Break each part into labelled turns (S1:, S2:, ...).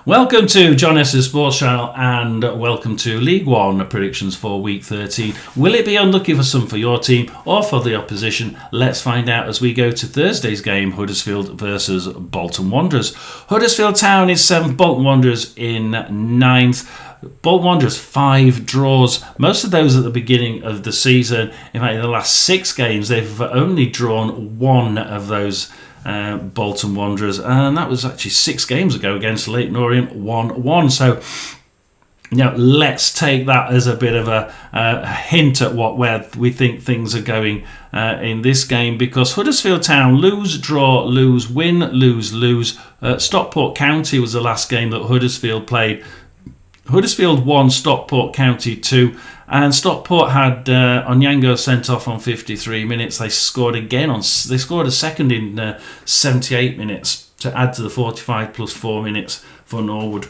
S1: Welcome to John S's Sports Channel and welcome to League One predictions for Week 13. Will it be unlucky for some for your team or for the opposition? Let's find out as we go to Thursday's game, Huddersfield versus Bolton Wanderers. Huddersfield Town is 7th, Bolton Wanderers in 9th. Bolton Wanderers 5 draws, most of those at the beginning of the season. In fact, in the last 6 games, they've only drawn one of those Bolton Wanderers, and that was actually 6 games ago against Leyton Orient, 1-1. So, let's take that as a bit of a hint at where we think things are going in this game, because Huddersfield Town lose, draw, lose, win, lose, lose. Stockport County was the last game that Huddersfield played. Huddersfield 1, Stockport County 2, and Stockport had Onyango sent off on 53 minutes. They scored again they scored a second in 78 minutes to add to the 45 plus 4 minutes for Norwood.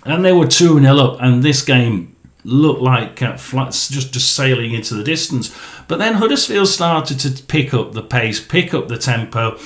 S1: And they were 2-0 up, and this game looked like flats just sailing into the distance. But then Huddersfield started to pick up the pace, pick up the tempo,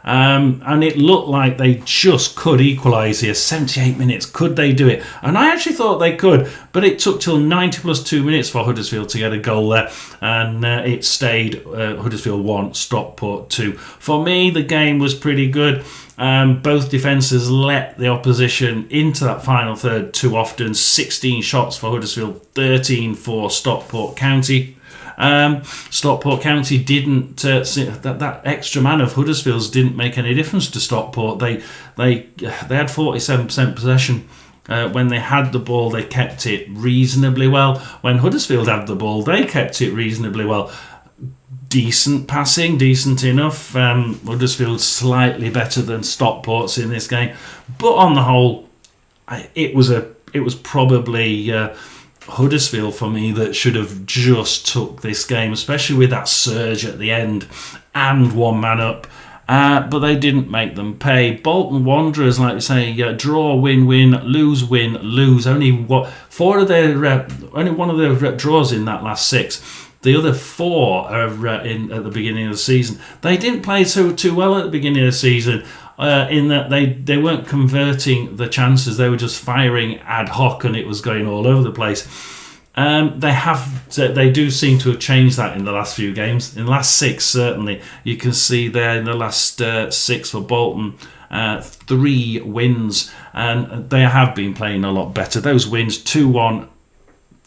S1: and it looked like they just could equalise here. 78 minutes, could they do it? And I actually thought they could, but it took till 90 plus 2 minutes for Huddersfield to get a goal there, and it stayed Huddersfield 1, Stockport 2. For me, the game was pretty good. Both defences let the opposition into that final third too often. 16 shots for Huddersfield, 13 for Stockport County. Stockport County didn't that extra man of Huddersfield's didn't make any difference to Stockport. They had 47% possession. When they had the ball, they kept it reasonably well. When Huddersfield had the ball, they kept it reasonably well. Decent passing, decent enough. Huddersfield slightly better than Stockport's in this game, but on the whole, it was probably Huddersfield for me that should have just took this game, especially with that surge at the end and one man up. But they didn't make them pay. Bolton Wanderers, like you say, draw, win, win, lose, win, lose. Only one of their draws in that last 6. The other 4 are at the beginning of the season. They didn't play too well at the beginning of the season. In that they weren't converting the chances, they were just firing ad hoc, and it was going all over the place. They do seem to have changed that in the last few games. In the last 6, certainly, you can see there in the last 6 for Bolton, 3 wins, and they have been playing a lot better. Those wins: 2-1.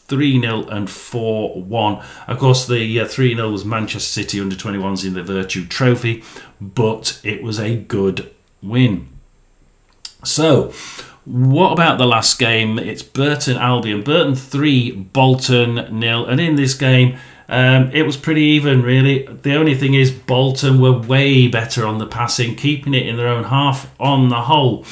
S1: 3-0 and 4-1. Of course, the 3-0 was Manchester City under-21s in the Virtue Trophy, but it was a good win. So, what about the last game? It's Burton Albion. Burton 3, Bolton 0. And in this game, it was pretty even, really. The only thing is Bolton were way better on the passing, keeping it in their own half on the whole.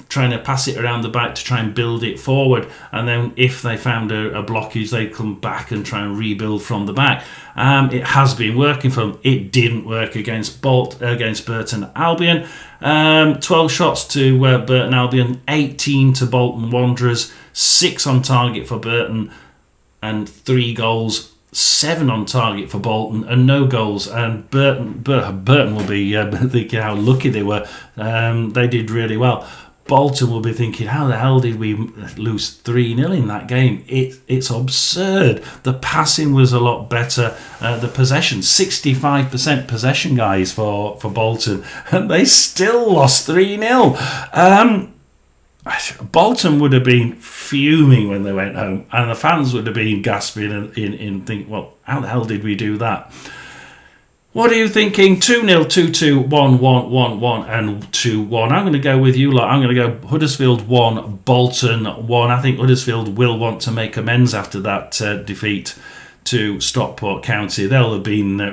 S1: Trying to pass it around the back to try and build it forward, and then if they found a blockage, they'd come back and try and rebuild from the back. It has been working for them. It didn't work against Burton Albion. 12 shots to Burton Albion, 18 to Bolton Wanderers, 6 on target for Burton, and 3 goals. 7 on target for Bolton and no goals, and Burton will be thinking how lucky they were. They did really well. Bolton will be thinking, how the hell did we lose 3-0 in that game? It's absurd. The passing was a lot better. The possession, 65% possession, guys, for Bolton, and they still lost 3-0. Bolton would have been fuming when they went home, and the fans would have been gasping and thinking, well, how the hell did we do that? What are you thinking? 2-0, 2-2, 1-1, 1-1 and 2-1. I'm going to go with you lot. I'm going to go Huddersfield 1, Bolton 1. I think Huddersfield will want to make amends after that defeat to Stockport County. They'll have been they'll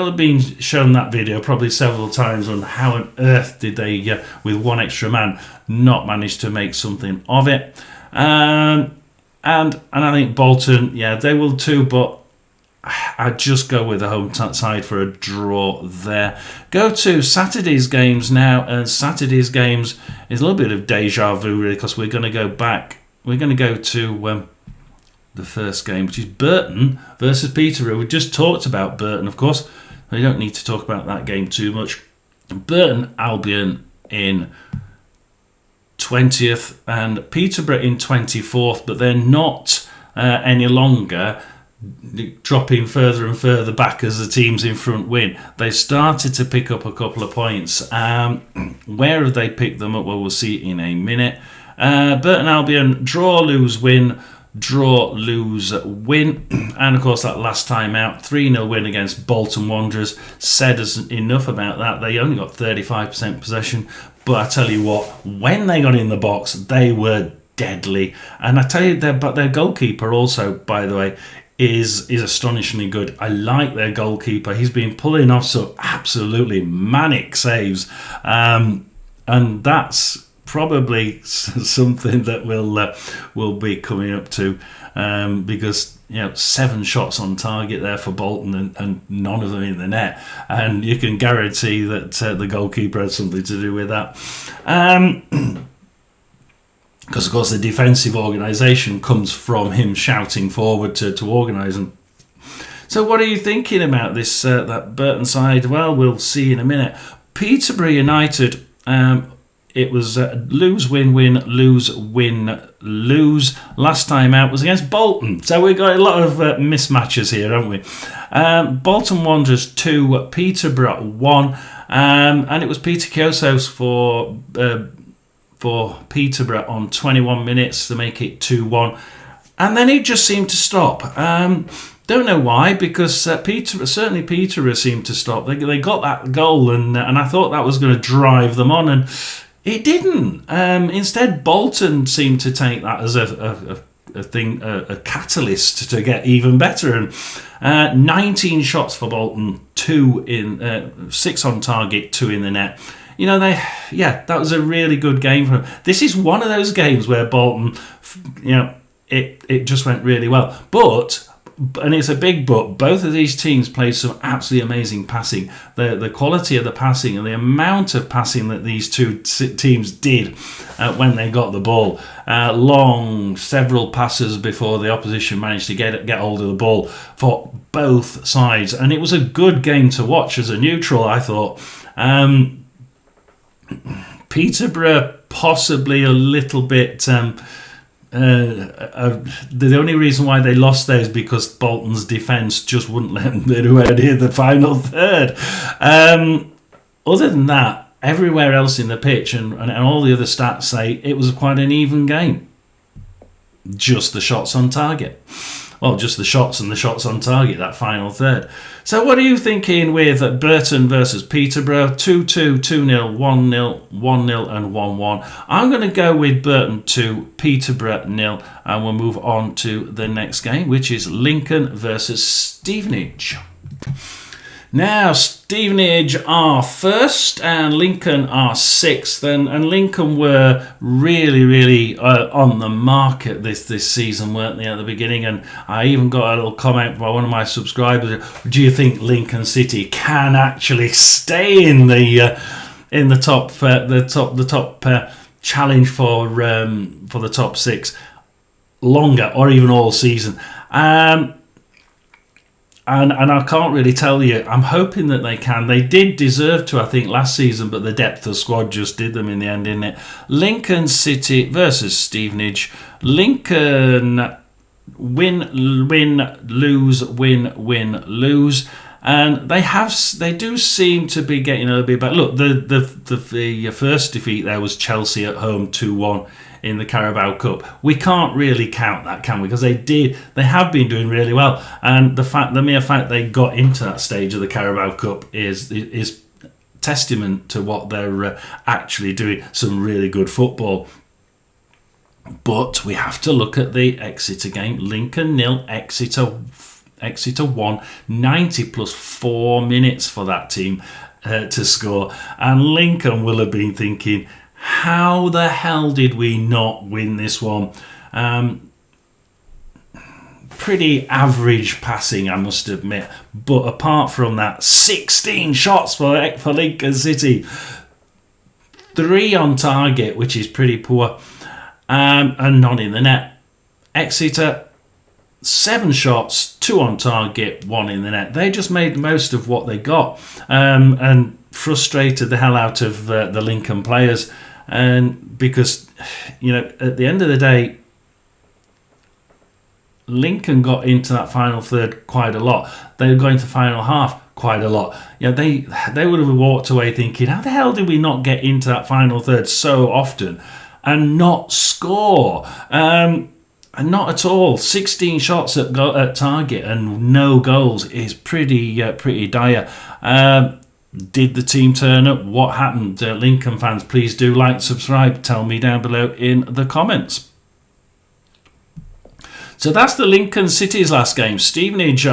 S1: have been shown that video probably several times on how on earth did they, with one extra man, not manage to make something of it. And I think Bolton, they will too, but I'd just go with the home side for a draw there. Go to Saturday's games now, and Saturday's games is a little bit of deja vu, really, because we're going to go back. We're going to go to the first game, which is Burton versus Peterborough. We just talked about Burton, of course. We don't need to talk about that game too much. Burton Albion in 20th and Peterborough in 24th, but they're not any longer dropping further and further back as the teams in front win. They started to pick up a couple of points. Where have they picked them up? Well, we'll see in a minute. Burton Albion, draw, lose, win. Draw, lose, win. And of course, that last time out, 3-0 win against Bolton Wanderers. Said as enough about that. They only got 35% possession. But I tell you what, when they got in the box, they were deadly. And I tell you, their goalkeeper also, by the way, is astonishingly good. I like their goalkeeper. He's been pulling off some absolutely manic saves. And that's probably something that will be coming up to, because 7 shots on target there for Bolton and none of them in the net, and you can guarantee that the goalkeeper had something to do with that, because of course the defensive organisation comes from him shouting forward to organise them. So what are you thinking about this that Burton side? Well, we'll see in a minute. Peterborough United, it was lose, win, win, lose, win, lose. Last time out was against Bolton. So we've got a lot of mismatches here, haven't we? Bolton Wanderers 2, Peterborough 1. And it was Peter Kiosos for Peterborough on 21 minutes to make it 2-1. And then it just seemed to stop. Don't know why, because Peterborough seemed to stop. They got that goal, and I thought that was going to drive them on, and it didn't. Instead, Bolton seemed to take that as a catalyst to get even better. And 19 shots for Bolton, 6 on target, 2 in the net. That was a really good game for them. This is one of those games where Bolton, it just went really well. But, and it's a big but, both of these teams played some absolutely amazing passing. The quality of the passing and the amount of passing that these two teams did when they got the ball. Long, several passes before the opposition managed to get hold of the ball for both sides. And it was a good game to watch as a neutral, I thought. Peterborough possibly a little bit... the only reason why they lost there is because Bolton's defence just wouldn't let them get anywhere near the final third. Other than that, everywhere else in the pitch and all the other stats say it was quite an even game. Just the shots on target. Well, just the shots and the shots on target, that final third. So what are you thinking with Burton versus Peterborough? 2-2, 2-0, 1-0, 1-0 and 1-1. I'm going to go with Burton 2, Peterborough 0, and we'll move on to the next game, which is Lincoln versus Stevenage. Now, Stevenage are first and Lincoln are sixth. And Lincoln were really, really on the market this season, weren't they, at the beginning? And I even got a little comment by one of my subscribers. Do you think Lincoln City can actually stay in the top challenge for the top 6 longer or even all season? And I can't really tell you. I'm hoping that they can. They did deserve to, I think, last season, but the depth of squad just did them in the end, didn't it? Lincoln City versus Stevenage. Lincoln win, lose, win, lose. And they do seem to be getting a little bit better. Look, the first defeat there was Chelsea at home 2-1 in the Carabao Cup. We can't really count that, can we? Because they have been doing really well, and the mere fact they got into that stage of the Carabao Cup is testament to what they're actually doing. Some really good football. But we have to look at the Exeter game. Lincoln 0, Exeter 1, 90 plus 4 minutes for that team to score. And Lincoln will have been thinking, how the hell did we not win this one? Pretty average passing, I must admit. But apart from that, 16 shots for Lincoln City. 3 on target, which is pretty poor. And none in the net. Exeter, 7 shots, 2 on target, 1 in the net. They just made the most of what they got. And frustrated the hell out of the Lincoln players, and because at the end of the day, Lincoln got into that final third quite a lot. They were going to final half quite a lot. They would have walked away thinking, how the hell did we not get into that final third so often and not score? And not at all. 16 shots at target and no goals is pretty dire. Did the team turn up? What happened? Lincoln fans, please do like, subscribe, tell me down below in the comments. So that's the Lincoln City's last game. Stevenage,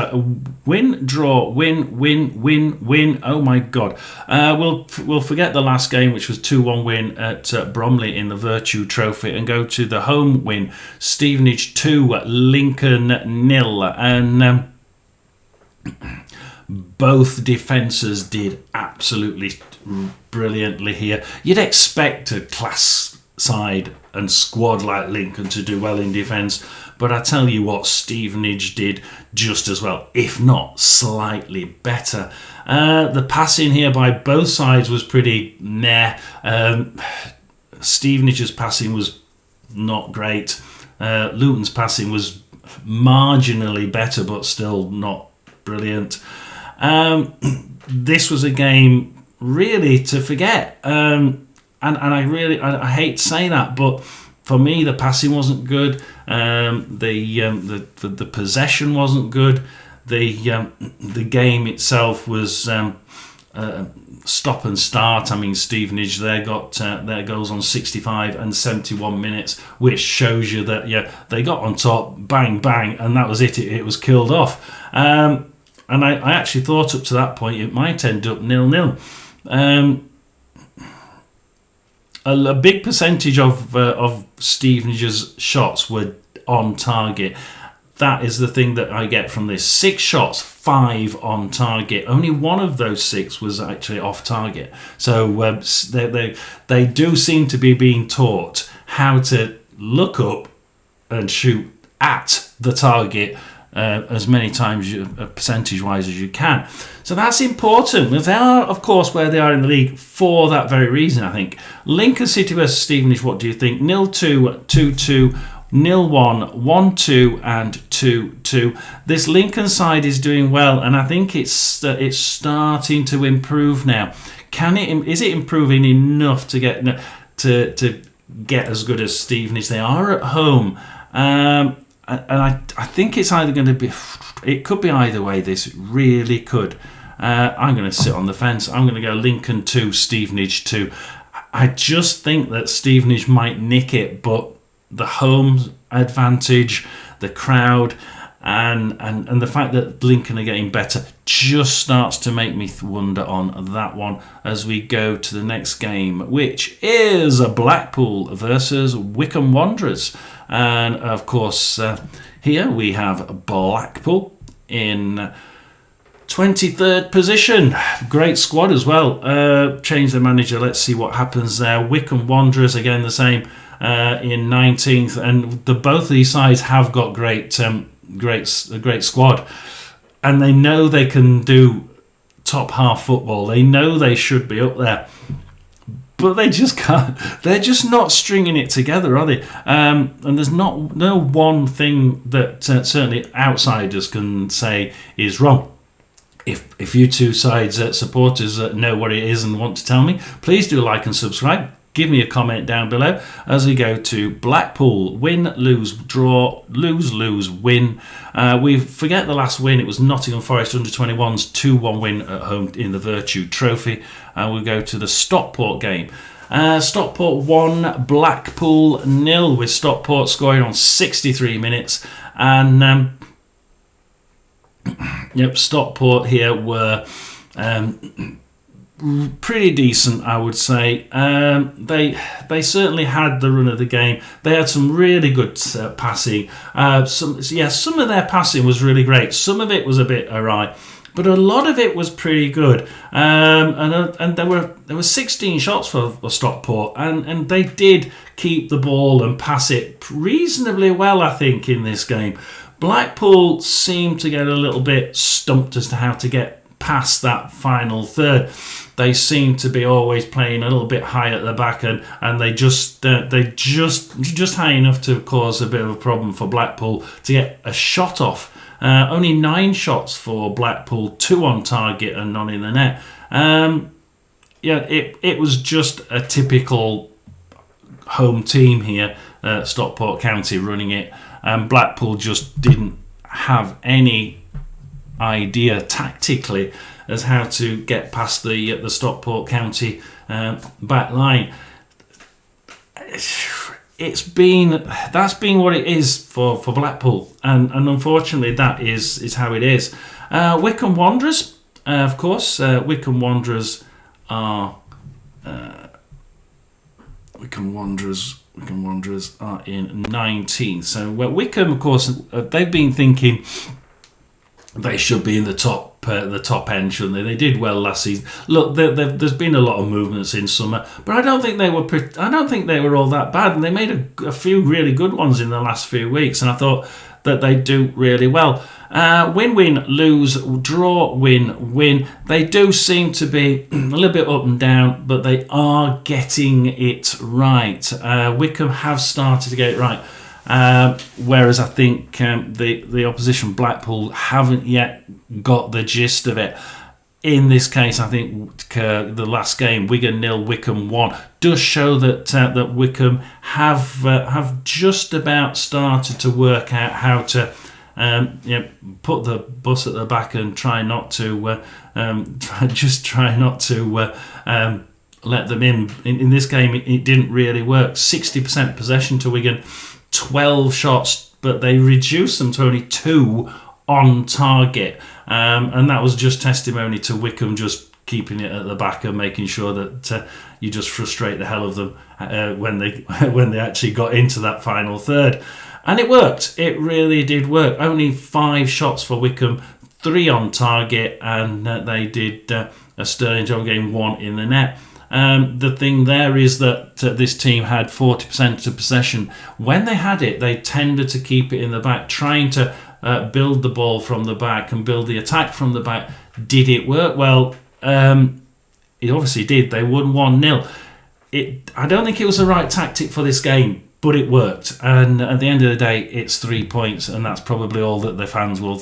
S1: win, draw, win, win, win, win. Oh my God. We'll forget the last game, which was 2-1 win at Bromley in the Virtue Trophy, and go to the home win. Stevenage 2, Lincoln 0. And both defences did absolutely brilliantly here. You'd expect a class side and squad like Lincoln to do well in defence, but I tell you what, Stevenage did just as well, if not slightly better. The passing here by both sides was pretty meh. Stevenage's passing was not great. Luton's passing was marginally better, but still not brilliant. This was a game really to forget. And I hate to say that, but for me the passing wasn't good. The possession wasn't good. The game itself was stop and start. I mean, Stevenage there got their goals on 65 and 71 minutes, which shows you that they got on top, bang bang, and that was it. It was killed off. And I actually thought up to that point it might end up 0-0. A big percentage of Stevenage's shots were on target. That is the thing that I get from this. 6 shots, 5 on target. Only one of those 6 was actually off target. So they do seem to be being taught how to look up and shoot at the target as many times percentage-wise as you can. So that's important. They are, of course, where they are in the league for that very reason, I think. Lincoln City versus Stevenage, what do you think? 0-2, 2-2, 0-1, 1-2 and 2-2. This Lincoln side is doing well, and I think it's starting to improve now. Is it improving enough to get as good as Stevenage? They are at home. And I think it's either going to be... It could be either way, this really could. I'm going to sit on the fence. I'm going to go Lincoln 2, Stevenage 2. I just think that Stevenage might nick it, but the home advantage, the crowd, and the fact that Lincoln are getting better just starts to make me wonder on that one as we go to the next game, which is Blackpool versus Wycombe Wanderers. And of course, here we have Blackpool in 23rd position. Great squad as well. Change the manager. Let's see what happens there. Wycombe Wanderers, again, the same in 19th. And both of these sides have got great squad. And they know they can do top half football. They know they should be up there. But they just can't. They're just not stringing it together, are they? And there's no one thing that certainly outsiders can say is wrong. If you two sides supporters know what it is and want to tell me, please do like and subscribe. Give me a comment down below as we go to Blackpool. Win, lose, draw, lose, win. We forget the last win. It was Nottingham Forest under-21's 2-1 win at home in the Virtue Trophy. We'll go to the Stockport game. Stockport 1, Blackpool 0, with Stockport scoring on 63 minutes. And Stockport here were pretty decent, I would say. They certainly had the run of the game. They had some really good passing. Some of their passing was really great. Some of it was a bit awry, but a lot of it was pretty good. And there were 16 shots for Stockport, and they did keep the ball and pass it reasonably well, I think, in this game. Blackpool seemed to get a little bit stumped as to how to get past that final third. They seem to be always playing a little bit high at the back, and they just high enough to cause a bit of a problem for Blackpool to get a shot off. Only 9 shots for Blackpool, 2 on target and none in the net. It was just a typical home team here, Stockport County running it, and Blackpool just didn't have any idea tactically as how to get past the Stockport County back line. That's been what it is for Blackpool, and unfortunately that is how it is. Wycombe Wanderers, of course, Wycombe Wanderers are in 19th. So Wycombe, of course, they've been thinking they should be in the top end, shouldn't they? They did well last season. Look, there's been a lot of movements in summer, but I don't think they were all that bad, and they made a few really good ones in the last few weeks, and I thought that they'd do really well. Win, lose, draw, win. They do seem to be a little bit up and down, but they are getting it right. Wycombe have started to get it right. Whereas I think the opposition Blackpool haven't yet got the gist of it. In this case, I think the last game, Wigan 0, Wycombe 1, does show that Wycombe have just about started to work out how to put the bus at the back and try not to let them in. In this game, it didn't really work. 60% possession to Wigan, 12 shots, but they reduced them to only 2 on target, and that was just testimony to Wycombe just keeping it at the back and making sure that you just frustrate the hell of them when they actually got into that final third. And it worked. It really did work. Only 5 shots for Wycombe, 3 on target, and they did a sterling job getting 1 in the net. The thing there is that this team had 40% of possession. When they had it, they tended to keep it in the back, trying to build the ball from the back and build the attack from the back. Did it work? Well, it obviously did. They won 1-0. I don't think it was the right tactic for this game, but it worked. And at the end of the day, it's 3 points, and that's probably all that the fans will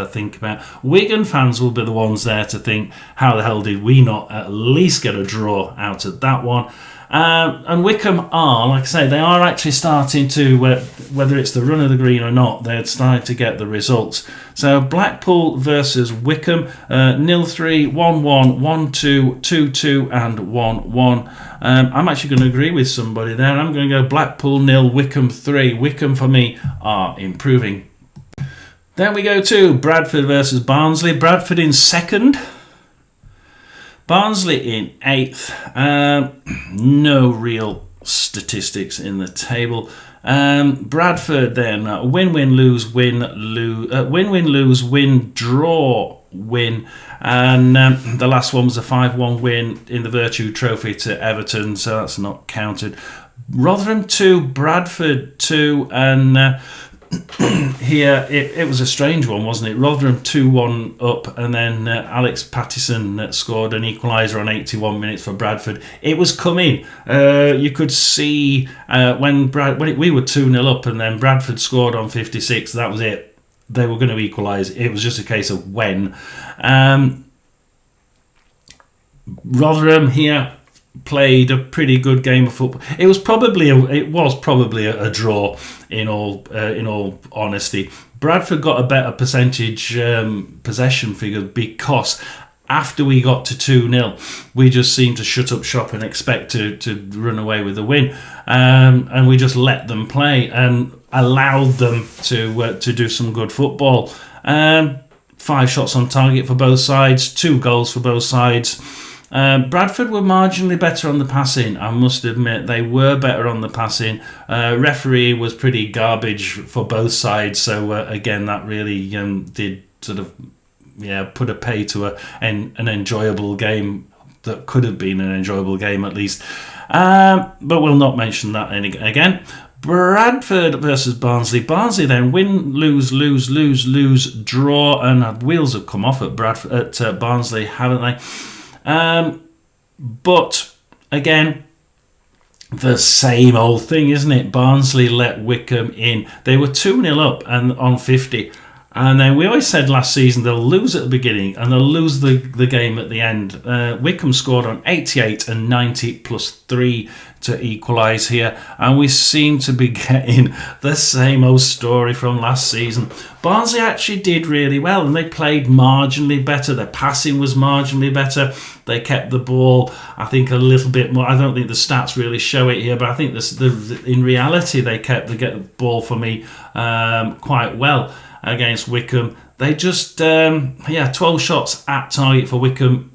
S1: think about. Wigan fans will be the ones there to think, how the hell did we not at least get a draw out of that one? And Wycombe are, like I say, they are actually starting to, whether it's the run of the green or not, they're starting to get the results. So Blackpool versus Wycombe, 0-3, 1-1, 1-2, 2-2 and 1-1. I'm actually going to agree with somebody there. I'm going to go Blackpool 0, Wycombe 3. Wycombe for me are improving. Then we go to Bradford versus Barnsley. Bradford in 2nd. Barnsley in 8th. No real statistics in the table. Bradford then win, lose, win, lose, win, draw, win. And the last one was a 5-1 win in the Virtue Trophy to Everton, so that's not counted. Rotherham 2, Bradford 2, and here it was a strange one, wasn't it? Rotherham 2-1 up, and then Alex Pattison scored an equaliser on 81 minutes for Bradford. It was coming. You could see when we were 2-0 up, and then Bradford scored on 56. That was it. They were going to equalise. It was just a case of when. Rotherham here played a pretty good game of football. It was probably a draw in all honesty. Bradford got a better percentage possession figure because after we got to 2-0, we just seemed to shut up shop and expect to run away with the win, and we just let them play and allowed them to do some good football. 5 shots on target for both sides, 2 goals for both sides. Bradford were marginally better on the passing, I must admit. They were better on the passing. Referee was pretty garbage for both sides, so again, that really did sort of put a pay to an enjoyable game that could have been an enjoyable game at least. But we'll not mention that again. Bradford versus Barnsley. Barnsley then win, lose, draw, and wheels have come off at Barnsley, haven't they? But again, the same old thing, isn't it? Barnsley let Wycombe in. They were 2-0 up and on 50. And then we always said last season they'll lose at the beginning and they'll lose the game at the end. Wycombe scored on 88 and 90 plus 3 to equalise here. And we seem to be getting the same old story from last season. Barnsley actually did really well and they played marginally better. Their passing was marginally better. They kept the ball, I think, a little bit more. I don't think the stats really show it here, but I think in reality they kept the ball for me quite well. Against Wycombe, they just 12 shots at target for Wycombe,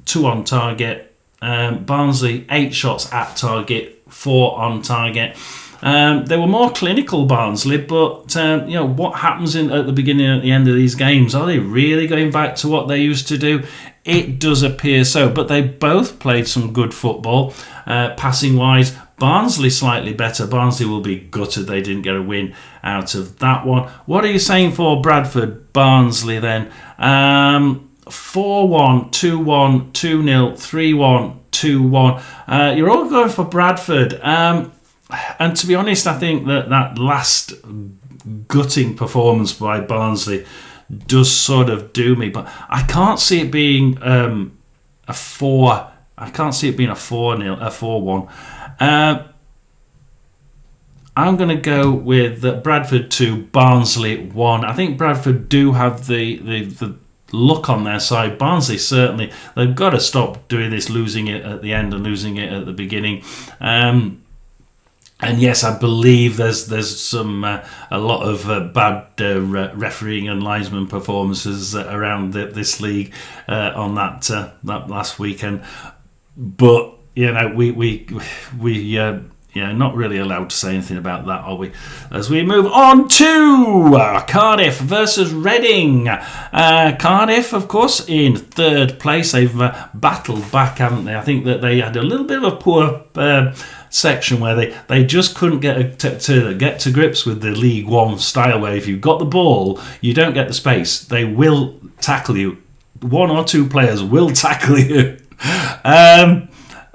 S1: 2 on target. Barnsley 8 shots at target, 4 on target. They were more clinical, Barnsley, but what happens at the beginning and at the end of these games? Are they really going back to what they used to do? It does appear so, but they both played some good football, passing wise. Barnsley slightly better. Barnsley will be gutted they didn't get a win out of that one. What are you saying for Bradford Barnsley then? 4-1, 2-1, 2-0, 3-1, 2-1. You're all going for Bradford. And to be honest, I think that last gutting performance by Barnsley does sort of do me. But I can't see it being a 4. I can't see it being a 4-0, a 4-1. I'm going to go with Bradford 2, Barnsley 1. I think Bradford do have the luck on their side. Barnsley certainly, they've got to stop doing this, losing it at the end and losing it at the beginning. And yes, I believe there's some a lot of bad refereeing and linesman performances around this league on that last weekend. But we not really allowed to say anything about that, are we? As we move on to Cardiff versus Reading. Cardiff, of course, in third place. They've battled back, haven't they? I think that they had a little bit of a poor section where they just couldn't get to grips with the League One style, where if you've got the ball, you don't get the space. They will tackle you. 1 or 2 players will tackle you.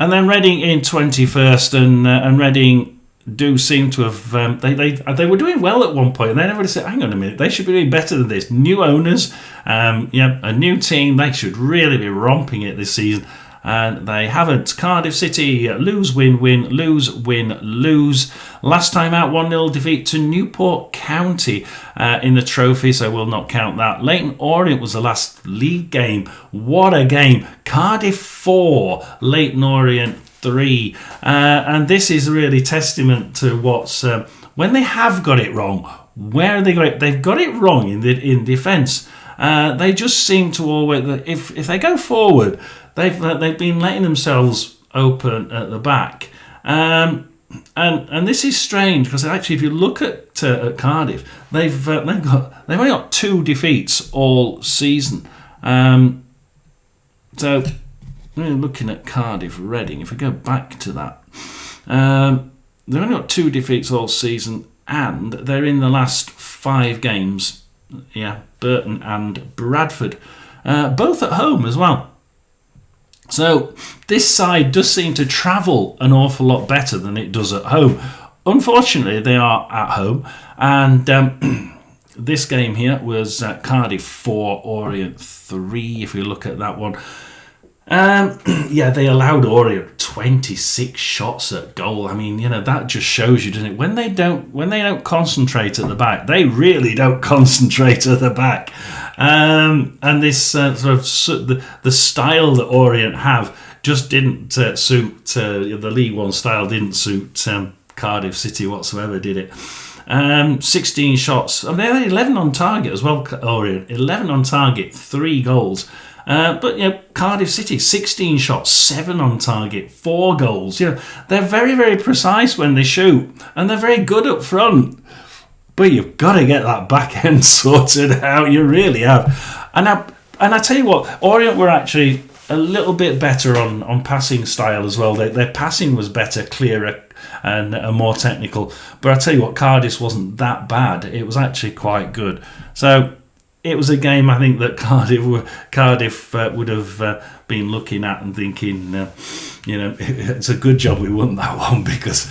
S1: And then Reading in 21st, and Reading do seem to have they were doing well at one point, and then everybody said, hang on a minute, they should be doing better than this. New owners, a new team, they should really be romping it this season, and they haven't. Cardiff City lose, win, lose, win, lose. Last time out, 1-0 defeat to Newport County in the trophy, so we'll not count that. Leyton Orient was the last league game. What a game. Cardiff 4, Leyton Orient 3. And this is really testament to what's... when they have got it wrong, where are they got it? They've got it wrong in defence. They just seem to always... If they go forward, they've been letting themselves open at the back. And this is strange because actually, if you look at Cardiff, they've only got 2 defeats all season. So we're looking at Cardiff Reading. If we go back to that, they've only got 2 defeats all season, and they're in the last 5 games. Yeah, Burton and Bradford, both at home as well. So this side does seem to travel an awful lot better than it does at home. Unfortunately, they are at home, and this game here was Cardiff 4, Orient 3, if you look at that one. They allowed Orient 26 shots at goal. I mean, that just shows you, doesn't it? When they don't concentrate at the back, they really don't concentrate at the back. And this sort of the style that Orient have just didn't suit the League One style. Didn't suit Cardiff City whatsoever, did it? 16 shots. I mean, they had 11 on target as well. Orient 11 on target, 3 goals. But Cardiff City 16 shots, 7 on target, 4 goals. They're very, very precise when they shoot, and they're very good up front. But you've got to get that back end sorted out. You really have. And I tell you what, Orient were actually a little bit better on passing style as well. Their passing was better, clearer, and more technical. But I tell you what, Cardiff wasn't that bad. It was actually quite good. So it was a game I think that Cardiff would have been looking at and thinking, it's a good job we won that one, because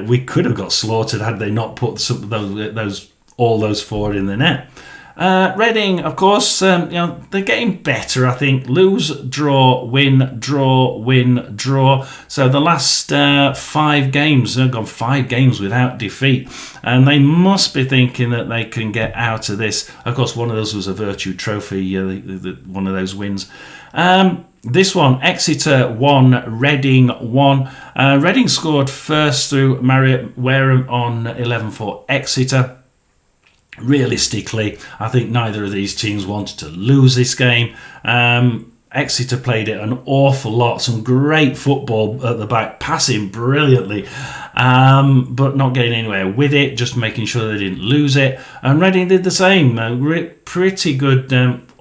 S1: we could have got slaughtered had they not put some of all those four in the net. Reading, of course, they're getting better, I think. Lose, draw, win, draw, win, draw. So the last 5 games, they've gone 5 games without defeat. And they must be thinking that they can get out of this. Of course, one of those was a Virtue Trophy, one of those wins. This one, Exeter 1, Reading 1. Reading scored first through Marriott Wareham on 11 for Exeter. Realistically, I think neither of these teams wanted to lose this game. Exeter played it an awful lot. Some great football at the back, passing brilliantly, but not getting anywhere with it, just making sure they didn't lose it. And Reading did the same. Pretty good,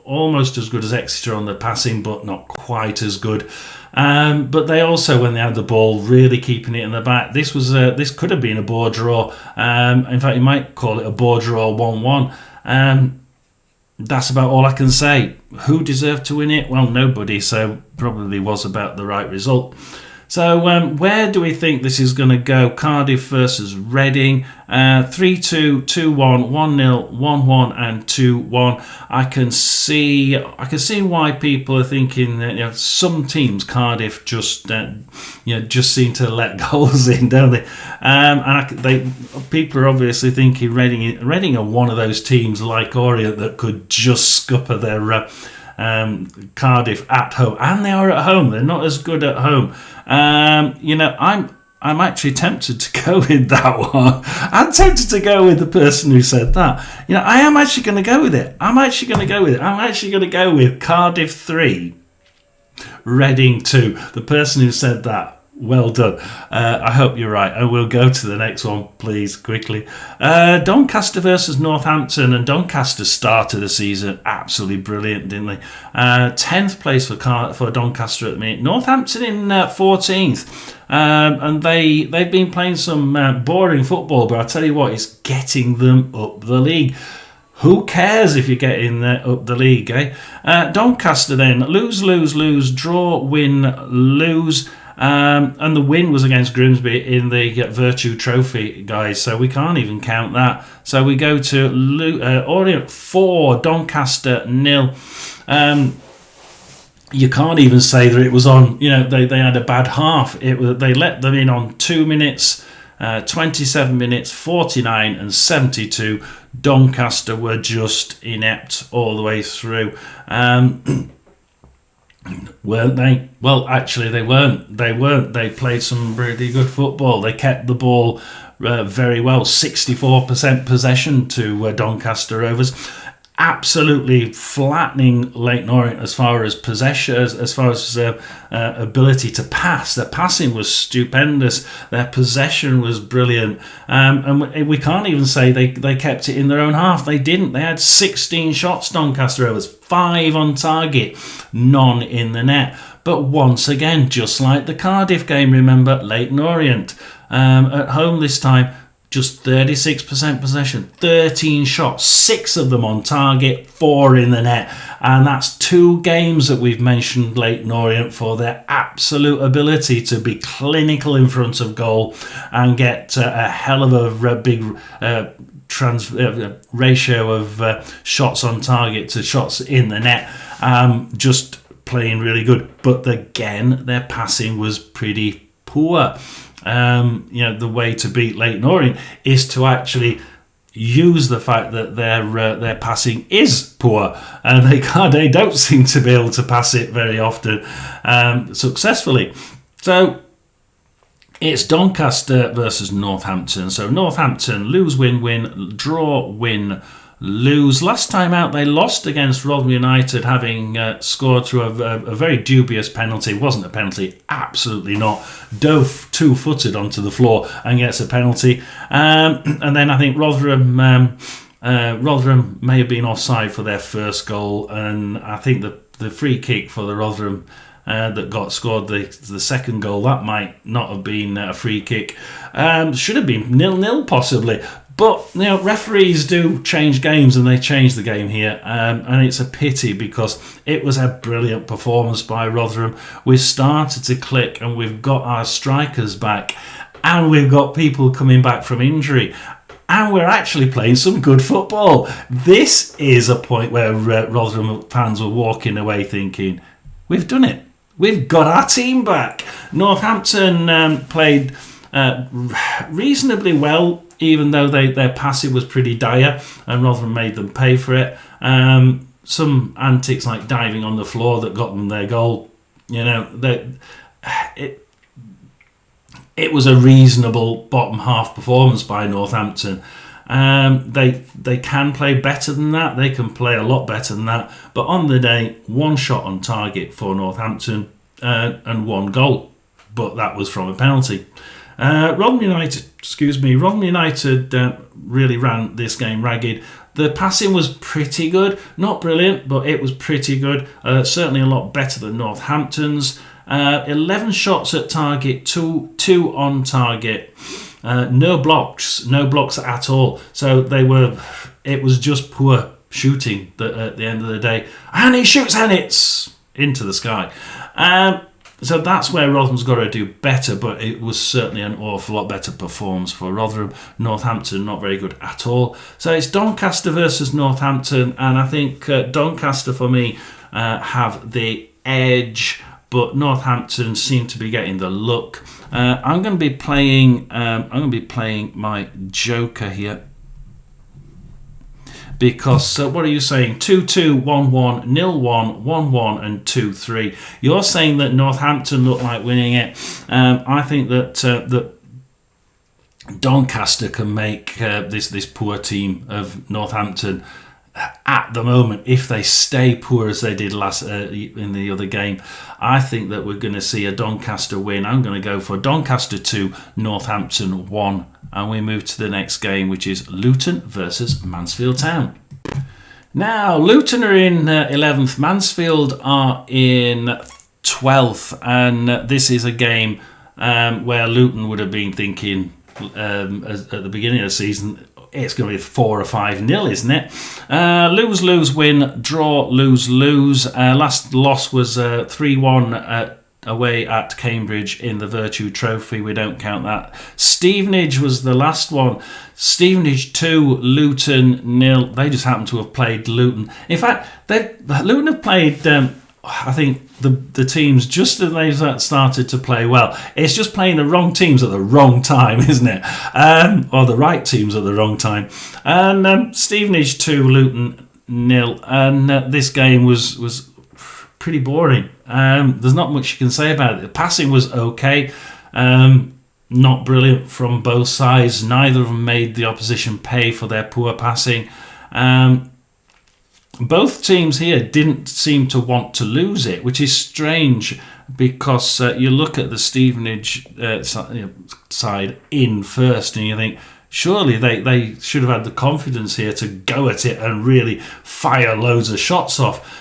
S1: almost as good as Exeter on the passing, but not quite as good. But they also, when they had the ball, really keeping it in the back. This could have been a bore draw. In fact, you might call it a bore draw 1-1. That's about all I can say. Who deserved to win it? Well, nobody. So probably was about the right result. So where do we think this is going to go? Cardiff versus Reading, 3-2, 2-1, 1-0, 1-1, and 2-1. I can see why people are thinking that some teams, Cardiff, just seem to let goals in, don't they? People are obviously thinking Reading are one of those teams like Orient that could just scupper their Cardiff at home, and they are at home. They're not as good at home. I'm actually tempted to go with that one. I'm tempted to go with the person who said that. I am actually going to go with it. I'm actually going to go with Cardiff 3, Reading 2. The person who said that, well done. I hope you're right. I will go to the next one, please, quickly. Doncaster versus Northampton, and Doncaster started the season absolutely brilliant, didn't they? 10th place for Doncaster at the minute. Northampton in 14th. And they've been playing some boring football, but I tell you what, it's getting them up the league. Who cares if you get in there up the league, eh? Doncaster then, lose, draw, win, lose. And the win was against Grimsby in the Virtue Trophy, guys, so we can't even count that. So we go to Orient 4, Doncaster 0. You can't even say that it was on, they had a bad half. They let them in on 2 minutes, 27 minutes, 49 and 72. Doncaster were just inept all the way through. Weren't they? Well, actually, they weren't. They played some really good football. They kept the ball very well. 64% possession to Doncaster Rovers. Absolutely flattening Leyton Orient as far as possession, as far as ability to pass. Their passing was stupendous. Their possession was brilliant. And we can't even say they kept it in their own half. They didn't. They had 16 shots, Doncaster Rovers, 5 on target, none in the net. But once again, just like the Cardiff game, remember, Leyton Orient at home this time, just 36% possession, 13 shots, 6 of them on target, 4 in the net. And that's 2 games that we've mentioned Leyton Orient for their absolute ability to be clinical in front of goal and get a hell of a big ratio of shots on target to shots in the net. Just playing really good. But again, their passing was pretty poor. The way to beat Leyton Orient is to actually use the fact that their passing is poor, and they don't seem to be able to pass it very often successfully. So it's Doncaster versus Northampton. So Northampton lose, win, draw, win, lose. Last time out, they lost against Rotherham United, having scored through a very dubious penalty. It wasn't a penalty, absolutely not. Dove 2-footed onto the floor and gets a penalty. And then I think Rotherham may have been offside for their first goal, and I think the free kick for the Rotherham that got scored, the second goal, that might not have been a free kick. Should have been 0-0 possibly. But, referees do change games, and they changed the game here. And it's a pity because it was a brilliant performance by Rotherham. We've started to click, and we've got our strikers back, and we've got people coming back from injury. And we're actually playing some good football. This is a point where Rotherham fans were walking away thinking, we've done it. We've got our team back. Northampton played reasonably well, even though their passing was pretty dire, and Rotherham made them pay for it. Some antics like diving on the floor that got them their goal. It was a reasonable bottom half performance by Northampton. They can play better than that. They can play a lot better than that. But on the day, one shot on target for Northampton and one goal. But that was from a penalty. Rotherham United really ran this game ragged. The passing was pretty good. Not brilliant, but it was pretty good. Certainly a lot better than Northampton's. 11 shots at target, two on target. No blocks at all. So it was just poor shooting at the end of the day. And he shoots and it's into the sky. So that's where Rotherham's got to do better, but it was certainly an awful lot better performance for Rotherham. Northampton, not very good at all. So it's Doncaster versus Northampton, and I think Doncaster, for me, have the edge, but Northampton seem to be getting the look. I'm going to be playing my joker here. Because what are you saying? 2-2, 1-1, 0-1, 1-1 and 2-3. You're saying that Northampton look like winning it. I think that Doncaster can make this poor team of Northampton at the moment, if they stay poor as they did last in the other game. I think that we're going to see a Doncaster win. I'm going to go for Doncaster 2, Northampton 1. And we move to the next game, which is Luton versus Mansfield Town. Now, Luton are in 11th, Mansfield are in 12th, and this is a game where Luton would have been thinking at the beginning of the season, it's going to be 4 or 5-0, isn't it? Lose, win, draw, lose. Last loss was 3-1 away at Cambridge in the Virtue Trophy. We don't count that. Stevenage was the last one. Stevenage 2, Luton 0. They just happen to have played Luton. In fact, Luton have played, I think, the teams just as they started to play well. It's just playing the wrong teams at the wrong time, isn't it? Or the right teams at the wrong time. And Stevenage 2, Luton 0. And this game was pretty boring. There's not much you can say about it. The passing was okay. Not brilliant from both sides. Neither of them made the opposition pay for their poor passing. Both teams here didn't seem to want to lose it, which is strange because you look at the Stevenage side in first and you think, surely they should have had the confidence here to go at it and really fire loads of shots off.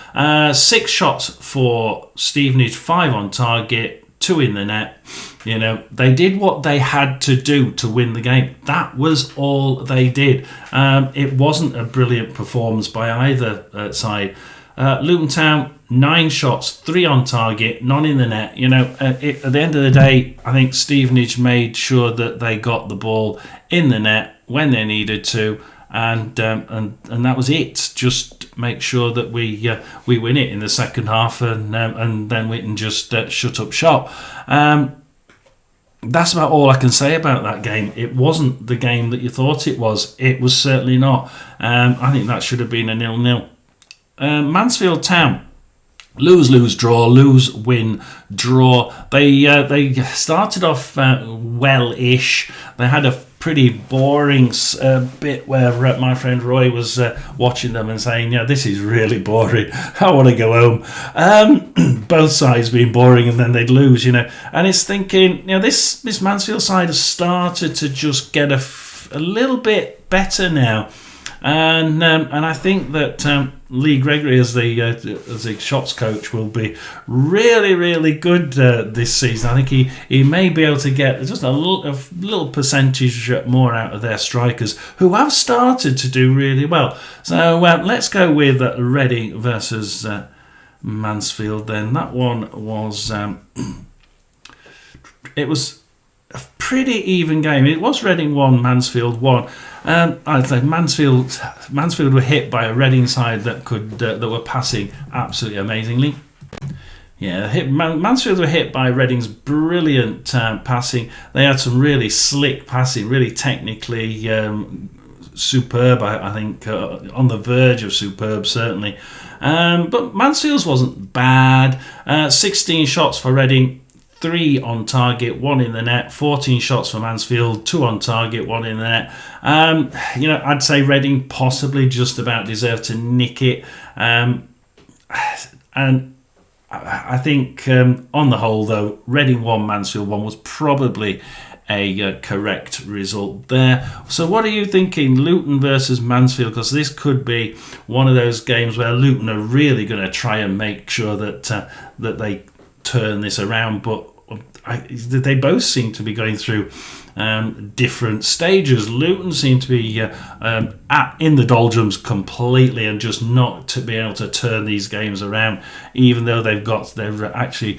S1: 6 shots for Stevenage, 5 on target, 2 in the net. They did what they had to do to win the game. That was all they did. It wasn't a brilliant performance by either side. Luton Town, 9 shots, 3 on target, none in the net. At the end of the day, I think Stevenage made sure that they got the ball in the net when they needed to, and that was it. Just make sure that we win it in the second half, and then we can just shut up shop. That's about all I can say about that game. It wasn't the game that you thought it was. It was certainly not. I think that should have been a 0-0. Mansfield Town. Lose, draw, lose, win, draw. They started off well-ish. They had a pretty boring bit where my friend Roy was watching them and saying, this is really boring. I want to go home. Both sides being boring, and then they'd lose, And it's thinking, this Mansfield side has started to just get a little bit better now. And I think that Lee Gregory as the shots coach will be really, really good this season. I think he may be able to get just a little percentage more out of their strikers, who have started to do really well. So let's go with Reading versus Mansfield then. That one was it was a pretty even game. It was Reading 1, Mansfield 1. I'd say Mansfield were hit by a Reading side that were passing absolutely amazingly. Yeah, Mansfield were hit by Reading's brilliant passing. They had some really slick passing, really technically superb. I think on the verge of superb, certainly. But Mansfield's wasn't bad. 16 shots for Reading, 3 on target, 1 in the net. 14 shots for Mansfield, 2 on target, 1 in the net. I'd say Reading possibly just about deserved to nick it. And I think on the whole, though, Reading 1, Mansfield 1 was probably a correct result there. So what are you thinking, Luton versus Mansfield? Because this could be one of those games where Luton are really going to try and make sure that they turn this around, but they both seem to be going through different stages. Luton seem to be in the doldrums completely and just not to be able to turn these games around, even though they're actually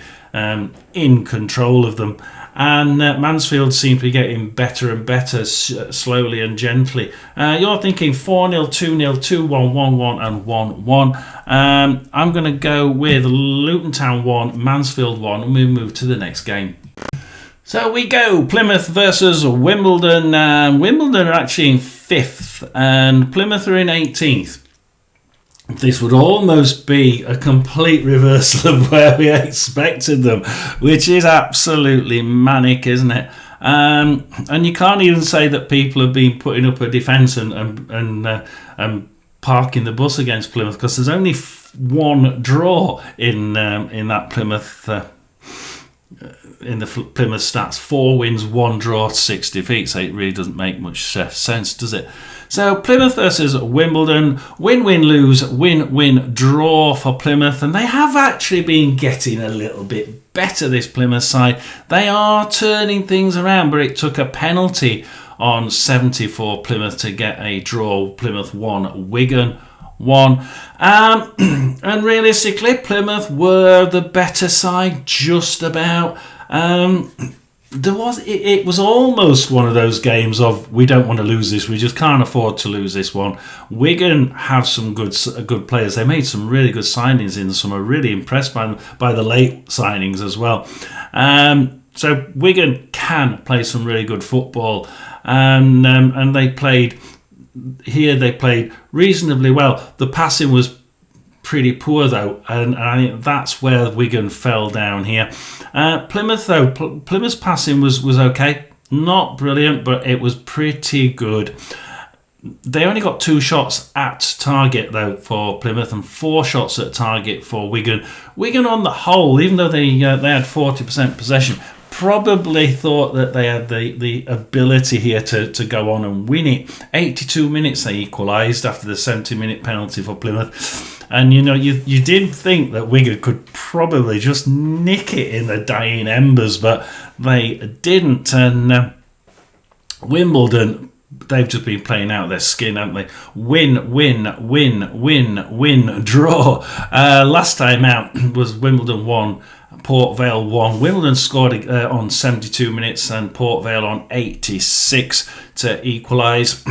S1: in control of them. And Mansfield seem to be getting better and better slowly and gently. You're thinking 4-0, 2-0, 2-1, 1-1 and 1-1. I'm going to go with Luton Town 1, Mansfield 1, and we'll move to the next game. So we go Plymouth versus Wimbledon. Wimbledon are actually in 5th and Plymouth are in 18th. This would almost be a complete reversal of where we expected them, which is absolutely manic, isn't it? And you can't even say that people have been putting up a defence and parking the bus against Plymouth, because there's only one draw in that Plymouth. In the Plymouth stats, 4 wins, 1 draw, 6 defeats. So it really doesn't make much sense, does it? So Plymouth versus Wimbledon, win, lose, win, draw for Plymouth, and they have actually been getting a little bit better, this Plymouth side. They are turning things around, but it took a penalty on 70 for Plymouth to get a draw. Plymouth 1, Wigan 1. And realistically, Plymouth were the better side, just about. It was almost one of those games of, we don't want to lose this, we just can't afford to lose this one. Wigan have some good players. They made some really good signings in. Some are really impressed by the late signings as well. So Wigan can play some really good football, and they played reasonably well. The passing was pretty poor though, and I think that's where Wigan fell down here. Plymouth though, Plymouth's passing was okay, not brilliant, but it was pretty good. They only got 2 shots at target though for Plymouth and 4 shots at target for Wigan. Wigan on the whole, even though they had 40% possession, probably thought that they had the ability here to go on and win it. 82 minutes they equalised after the 70-minute penalty for Plymouth. And you did think that Wigan could probably just nick it in the dying embers, but they didn't. And Wimbledon, they've just been playing out their skin, haven't they? Win, draw. Last time out was Wimbledon 1, Port Vale 1. Wimbledon scored on 72 minutes and Port Vale on 86 to equalise.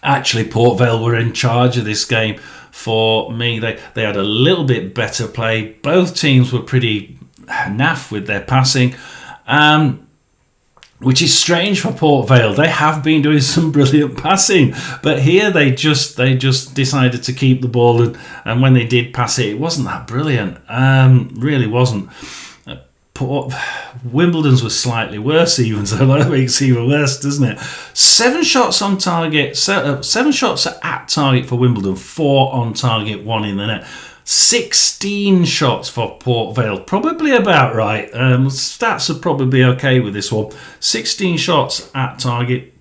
S1: Actually, Port Vale were in charge of this game. For me, they had a little bit better play. Both teams were pretty naff with their passing, which is strange for Port Vale. They have been doing some brilliant passing, but here they just decided to keep the ball, and when they did pass it, it wasn't that brilliant. Really wasn't. Wimbledon's was slightly worse even, so that makes it even worse, doesn't it? 7 shots on target, 7 shots at target for Wimbledon, 4 on target, 1 in the net. 16 shots for Port Vale, probably about right. Stats are probably okay with this one. 16 shots at target,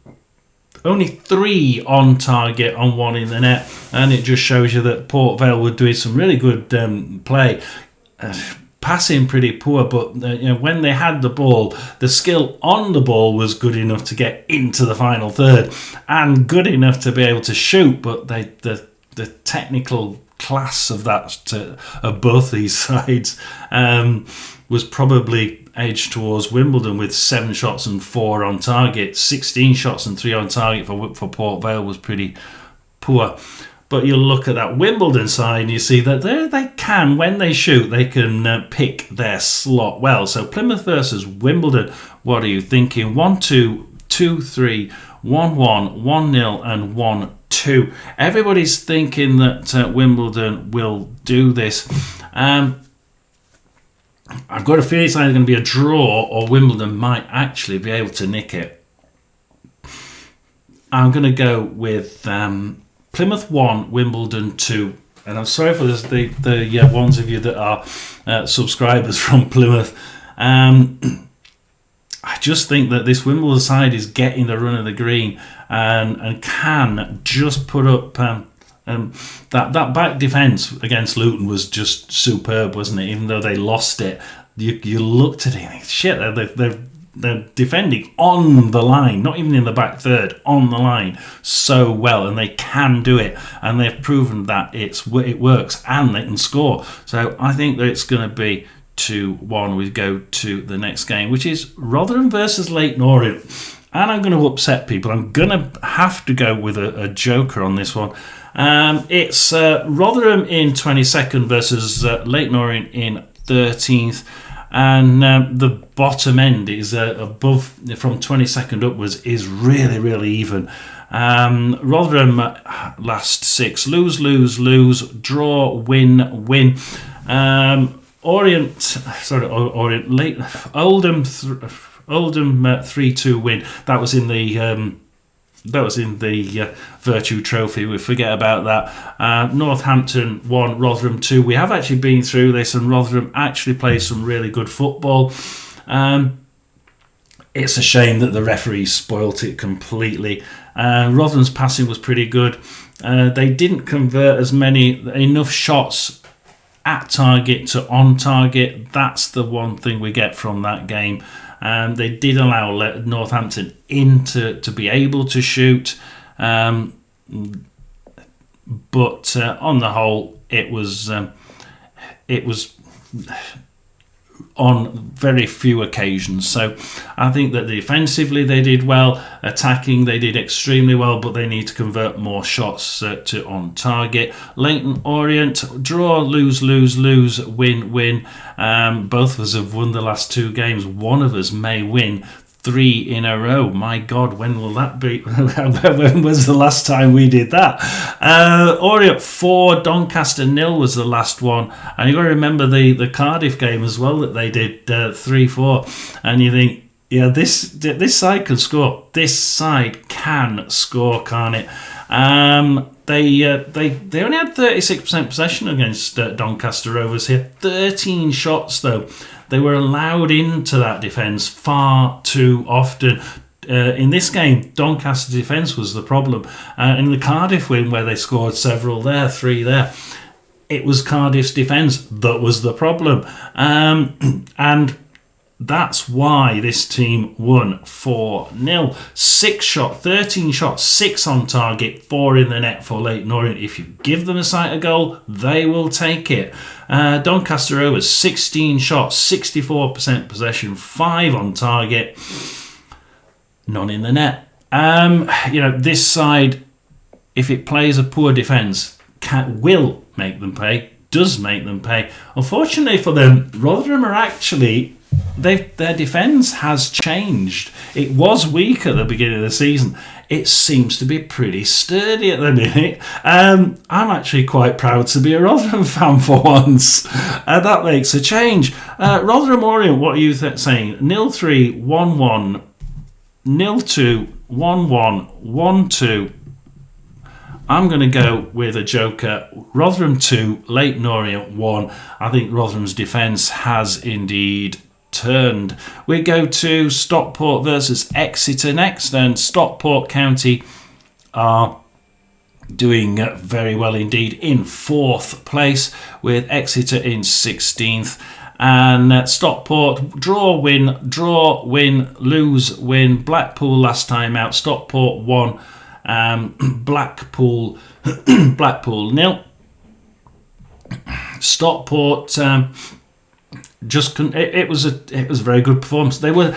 S1: only 3 on target on 1 in the net, and it just shows you that Port Vale were doing some really good play. Passing pretty poor, but when they had the ball, the skill on the ball was good enough to get into the final third, and good enough to be able to shoot. But the technical class of of both these sides was probably edged towards Wimbledon, with 7 shots and 4 on target. 16 shots and 3 on target for Port Vale was pretty poor. But you look at that Wimbledon side and you see that they can, when they shoot, they can pick their slot well. So Plymouth versus Wimbledon, what are you thinking? 1-2, 2-3, 1-1, 1-0 and 1-2. Everybody's thinking that Wimbledon will do this. I've got a feeling it's either going to be a draw or Wimbledon might actually be able to nick it. I'm going to go with Plymouth 1, Wimbledon 2. And I'm sorry for this, the ones of you that are subscribers from Plymouth. I just think that this Wimbledon side is getting the run of the green and can just put up that back defence against Luton was just superb, wasn't it? Even though they lost it, you looked at it and think, shit, they're defending on the line, not even in the back third, on the line so well, and they can do it, and they've proven that it works and they can score. So I think that it's going to be 2-1. We go to the next game, which is Rotherham versus Leyton Orient, and I'm going to upset people. I'm going to have to go with a joker on this one. It's Rotherham in 22nd versus Leyton Orient in 13th. And the bottom end is above, from 22nd upwards, is really, really even. Rotherham last 6, lose, draw, win. Oldham 3-2 win. That was in the Virtue Trophy. We forget about that. Northampton 1, Rotherham 2. We have actually been through this, and Rotherham actually plays some really good football. It's a shame that the referees spoilt it completely. Rotherham's passing was pretty good. They didn't convert enough shots at target to on target. That's the one thing we get from that game. They did allow Northampton in to be able to shoot, but on the whole, it was on very few occasions. So I think that defensively they did well, attacking they did extremely well, but they need to convert more shots to on target. Leyton Orient, draw, lose, win. Both of us have won the last 2 games. One of us may win 3 in a row. My God, when will that be? When was the last time we did that? Orient 4, Doncaster 0 was the last one. And you've got to remember the Cardiff game as well, that they did 3-4. And you think, yeah, this side can score. This side can score, can't it? They only had 36% possession against Doncaster Rovers here. 13 shots though. They were allowed into that defence far too often. In this game, Doncaster defence was the problem. In the Cardiff win, where they scored several there, 3 there, it was Cardiff's defence that was the problem. And that's why this team won 4-0. 13 shots, 6 on target, 4 in the net for Leyton Orient. If you give them a sight of goal, they will take it. Doncaster Rovers, 16 shots, 64% possession, 5 on target, none in the net. This side, if it plays a poor defence, will make them pay, does make them pay. Unfortunately for them, Rotherham are actually... their defence has changed. It was weak at the beginning of the season. It seems to be pretty sturdy at the minute. I'm actually quite proud to be a Rotherham fan for once. That makes a change. Rotherham Orient, what are you saying? 0-3, 1-1, 0-2, 1-1, 1-2. I'm going to go with a joker. Rotherham 2, Leyton Orient 1. I think Rotherham's defence has indeed turned. We go to Stockport versus Exeter next, and Stockport County are doing very well indeed in 4th place, with Exeter in 16th. And Stockport draw, win, lose, win. Blackpool last time out. Stockport 1, Blackpool 0. Stockport just couldn't. It was a very good performance. They were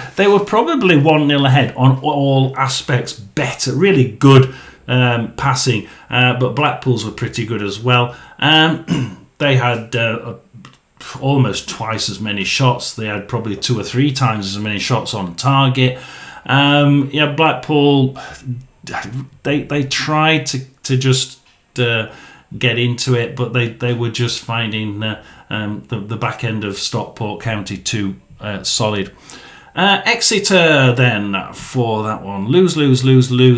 S1: probably 1-0 ahead on all aspects. Better, really good passing, but Blackpool's were pretty good as well. They had almost twice as many shots. They had probably 2 or 3 times as many shots on target. Blackpool, they tried to just get into it, but they were just finding the back end of Stockport County too solid. Exeter then for that one. Lose,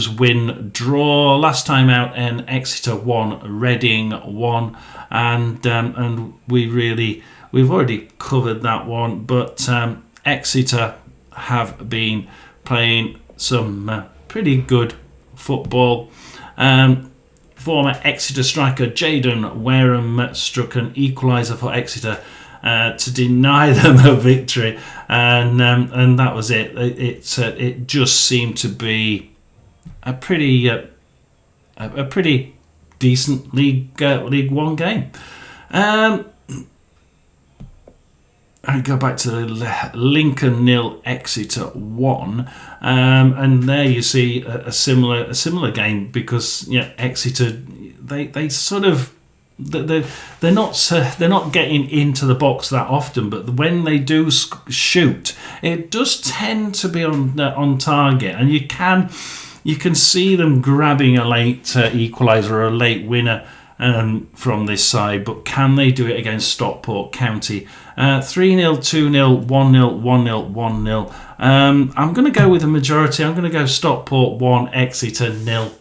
S1: win, draw. Last time out, and Exeter 1, Reading 1, and we've already covered that one. But Exeter have been playing some pretty good football. Former Exeter striker Jaden Wareham struck an equaliser for Exeter to deny them a victory, and that was it. It just seemed to be a pretty decent League One game. I go back to Lincoln 0, Exeter 1, and there you see a similar game, because Exeter they sort of they're not getting into the box that often, but when they do shoot, it does tend to be on target, and you can see them grabbing a late equaliser or a late winner from this side. But can they do it against Stockport County? 3-0, 2-0, 1-0, 1-0, 1-0. I'm going to go with the majority. I'm going to go Stockport 1, Exeter 0.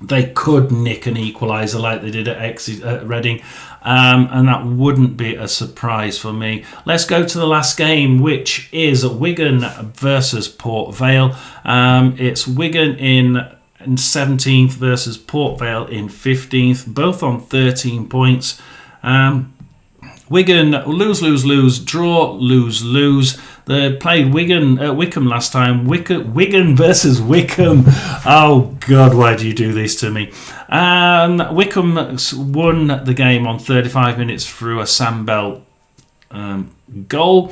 S1: They could nick an equaliser like they did at Reading, and that wouldn't be a surprise for me. Let's go to the last game, which is Wigan versus Port Vale. It's Wigan in 17th versus Port Vale in 15th, both on 13 points. Wigan lose, draw, lose. They played Wickham last time. Wigan versus Wickham. Oh God, why do you do this to me? Wickham won the game on 35 minutes through a Sam Bell goal.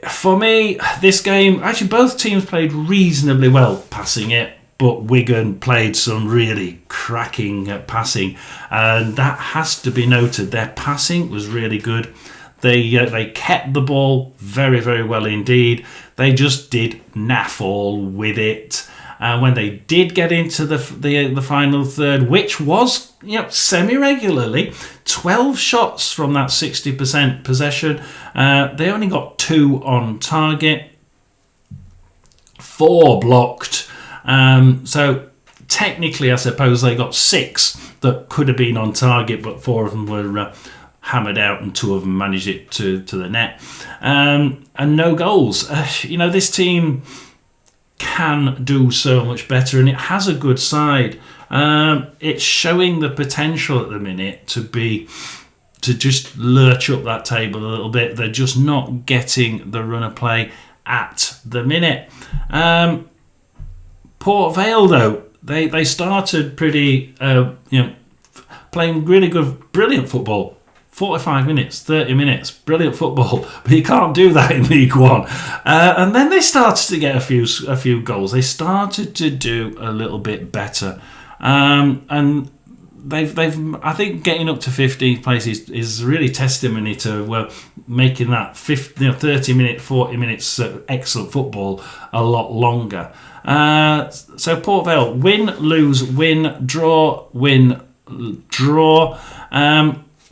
S1: For me, this game, actually both teams played reasonably well passing it, but Wigan played some really cracking passing, and that has to be noted. Their passing was really good. They kept the ball very, very well indeed. They just did naff all with it. When they did get into the final third, which was semi-regularly, 12 shots from that 60% possession. They only got 2 on target, 4 blocked. So technically, I suppose they got 6 that could have been on target, but 4 of them were hammered out, and 2 of them managed it to the net. And no goals. This team can do so much better, and it has a good side. It's showing the potential at the minute to just lurch up that table a little bit. They're just not getting the run of play at the minute. Port Vale, though, they started pretty, playing really good, brilliant football. 45 minutes, 30 minutes, brilliant football, but you can't do that in League One. And then they started to get a few goals. They started to do a little bit better, and they've I think getting up to 15th place is really testimony to making that 30 minute, 40 minutes excellent football a lot longer. So Port Vale win, lose, win, draw, win, draw.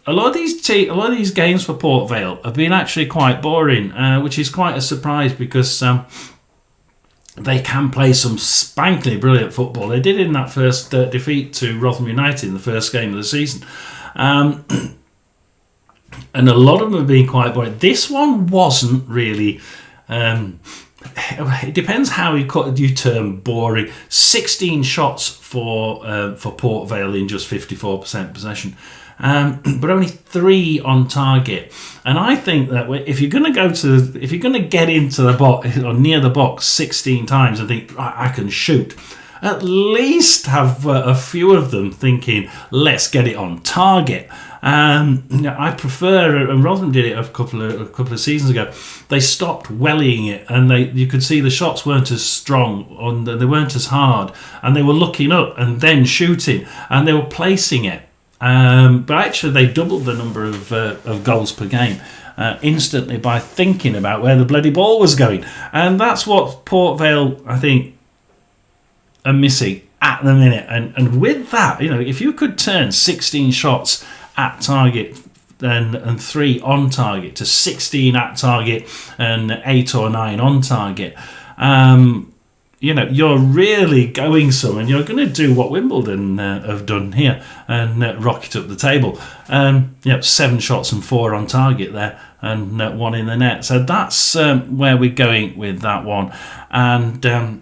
S1: A lot of these games for Port Vale have been actually quite boring, which is quite a surprise, because they can play some spankingly brilliant football. They did in that first defeat to Rotherham United in the first game of the season. and a lot of them have been quite boring. This one wasn't really. It depends how you term boring. 16 shots for Port Vale in just 54% possession, but only 3 on target. And I think that if you're going to get into the box or near the box 16 times and think I can shoot, at least have a few of them thinking let's get it on target. I prefer, and Rotherham did it a couple of seasons ago. They stopped wellying it, and you could see the shots weren't as strong, and they weren't as hard, and they were looking up and then shooting, and they were placing it. But actually, they doubled the number of goals per game instantly by thinking about where the bloody ball was going, and that's what Port Vale, I think, are missing at the minute. And with that, if you could turn 16 shots at target and 3 on target to 16 at target and 8 or 9 on target, you're really going some, and you're going to do what Wimbledon have done here and rocket up the table. 7 shots and 4 on target there, and 1 in the net. So that's where we're going with that one. And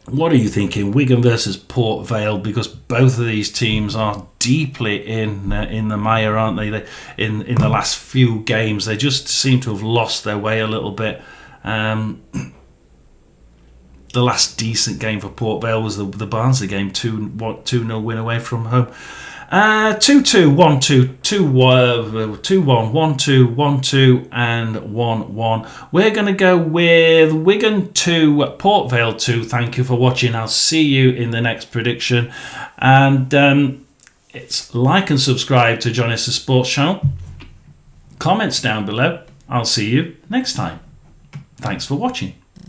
S1: what are you thinking? Wigan versus Port Vale, because both of these teams are deeply in the mire, aren't they? In the last few games, they just seem to have lost their way a little bit. The last decent game for Port Vale was the Barnsley game, 2-0 win away from home. 2-2, 1-2, 2-1, 1-2, 1-2, and 1-1. We're going to go with Wigan 2, Port Vale 2. Thank you for watching. I'll see you in the next prediction. And it's like and subscribe to John Esser Sports Channel. Comments down below. I'll see you next time. Thanks for watching.